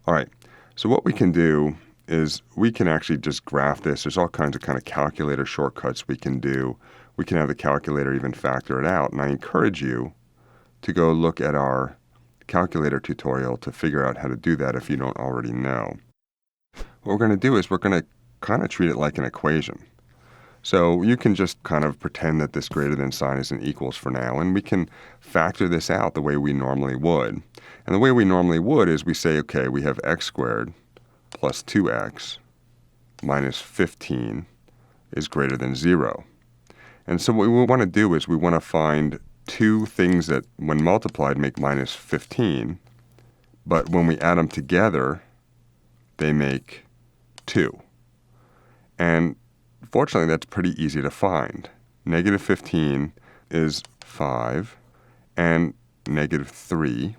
All right, so what we can do is we can actually just graph this. There's all kinds of kind of calculator shortcuts we can do. We can have the calculator even factor it out, and I encourage you to go look at our calculator tutorial to figure out how to do that if you don't already know. What we're going to do is we're going to kind of treat it like an equation. So you can just kind of pretend that this greater than sign is an equals for now, and we can factor this out the way we normally would. And the way we normally would is we say, okay, we have x squared plus 2x minus 15 is greater than 0. And so what we want to do is we want to find two things that, when multiplied, make minus 15, but when we add them together, they make 2. And fortunately, that's pretty easy to find. Negative 15 is 5, and negative 3,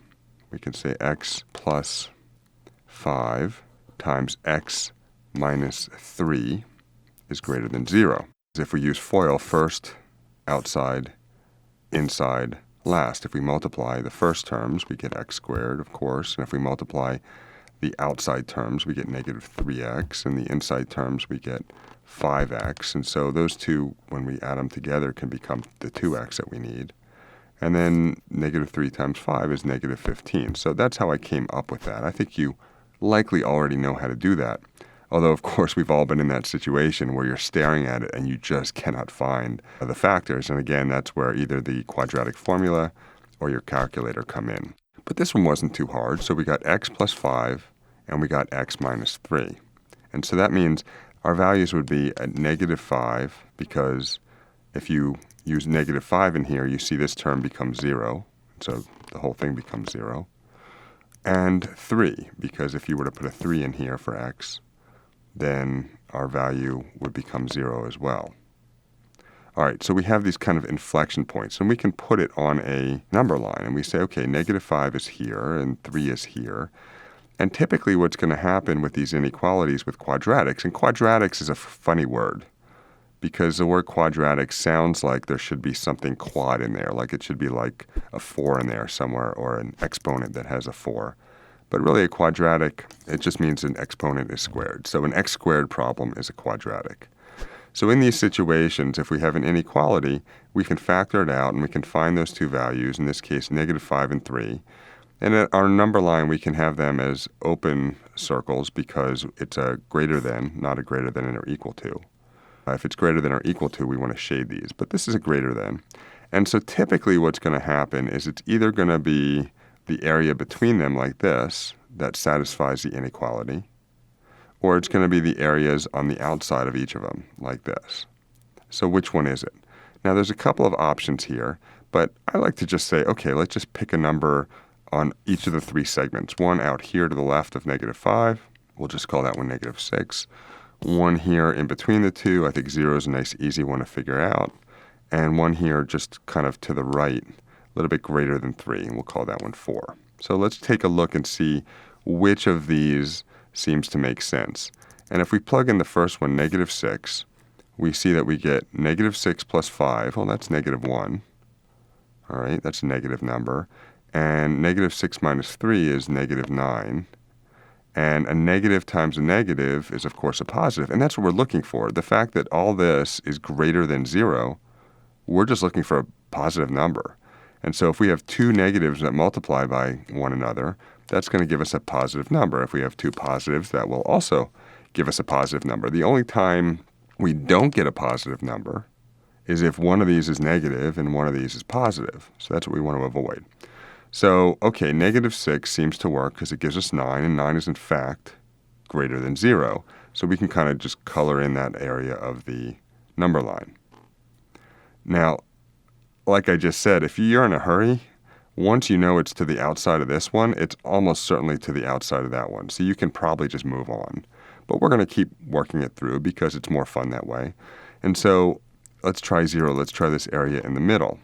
we can say x plus 5 times x minus 3 is greater than 0. If we use FOIL, first, outside, inside, last. If we multiply the first terms, we get x squared, of course. And if we multiply the outside terms, we get negative 3x. And the inside terms, we get 5x. And so those two, when we add them together, can become the 2x that we need. And then negative 3 times 5 is negative 15. So that's how I came up with that. I think you likely already know how to do that. Although, of course, we've all been in that situation where you're staring at it and you just cannot find the factors. And again, that's where either the quadratic formula or your calculator come in. But this one wasn't too hard. So we got x plus 5 and we got x minus 3. And so that means our values would be at negative 5, because if you use negative 5 in here, you see this term becomes 0. So the whole thing becomes 0. And 3, because if you were to put a 3 in here for x, then our value would become 0 as well. All right, so we have these kind of inflection points, and we can put it on a number line. And we say, okay, negative 5 is here, and 3 is here. And typically what's going to happen with these inequalities with quadratics, and quadratics is a funny word, because the word quadratic sounds like there should be something quad in there, like it should be like a 4 in there somewhere, or an exponent that has a 4. But really a quadratic, it just means an exponent is squared. So an x squared problem is a quadratic. So in these situations, if we have an inequality, we can factor it out and we can find those two values, in this case negative 5 and 3. And at our number line, we can have them as open circles because it's a greater than, not a greater than or equal to. If it's greater than or equal to, we want to shade these. But this is a greater than. And so typically what's going to happen is it's either going to be the area between them like this that satisfies the inequality, or it's going to be the areas on the outside of each of them like this. So which one is it? Now there's a couple of options here, but I like to just say, okay, let's just pick a number on each of the three segments. One out here to the left of negative 5, we'll just call that one negative 6. One here in between the two, I think 0 is a nice easy one to figure out. And one here just kind of to the right, a little bit greater than 3, and we'll call that one 4. So let's take a look and see which of these seems to make sense. And if we plug in the first one, negative 6, we see that we get negative 6 plus 5. Well, that's negative 1. All right, that's a negative number. And negative 6 minus 3 is negative 9. And a negative times a negative is, of course, a positive. And that's what we're looking for. The fact that all this is greater than 0, we're just looking for a positive number. And so if we have two negatives that multiply by one another, that's going to give us a positive number. If we have two positives, that will also give us a positive number. The only time we don't get a positive number is if one of these is negative and one of these is positive. So that's what we want to avoid. So, okay, negative 6 seems to work because it gives us 9, and 9 is in fact greater than 0. So we can kind of just color in that area of the number line. Now, like I just said, if you're in a hurry, once you know it's to the outside of this one, it's almost certainly to the outside of that one. So you can probably just move on. But we're going to keep working it through because it's more fun that way. And so let's try 0. Let's try this area in the middle.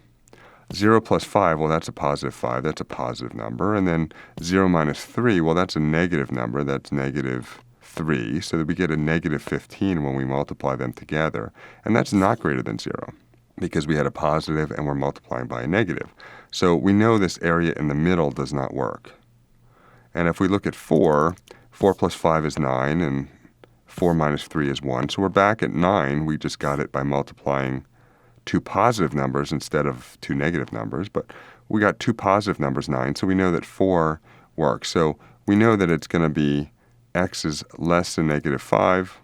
0 plus 5, well, that's a positive 5. That's a positive number. And then 0 minus 3, well, that's a negative number. That's negative 3. So that we get a negative 15 when we multiply them together. And that's not greater than 0 because we had a positive and we're multiplying by a negative. So we know this area in the middle does not work. And if we look at 4, 4 plus 5 is 9, and 4 minus 3 is 1. So we're back at 9. We just got it by multiplying two positive numbers instead of two negative numbers. But we got two positive numbers, 9, so we know that 4 works. So we know that it's going to be x is less than negative 5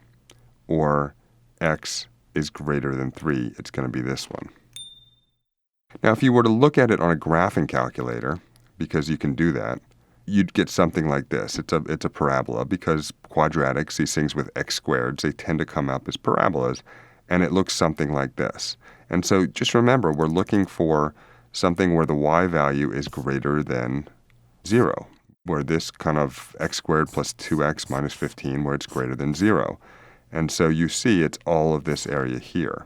or x is greater than 3. It's going to be this one. Now, if you were to look at it on a graphing calculator, because you can do that, you'd get something like this. It's a parabola because quadratics, these things with x squareds, they tend to come up as parabolas, and it looks something like this. And so just remember, we're looking for something where the y value is greater than 0, where this kind of x squared plus 2x minus 15, where it's greater than 0. And so you see it's all of this area here.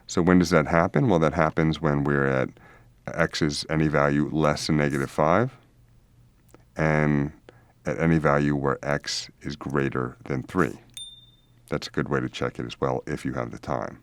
So when does that happen? Well, that happens when we're at x is any value less than negative 5, and at any value where x is greater than 3. That's a good way to check it as well if you have the time.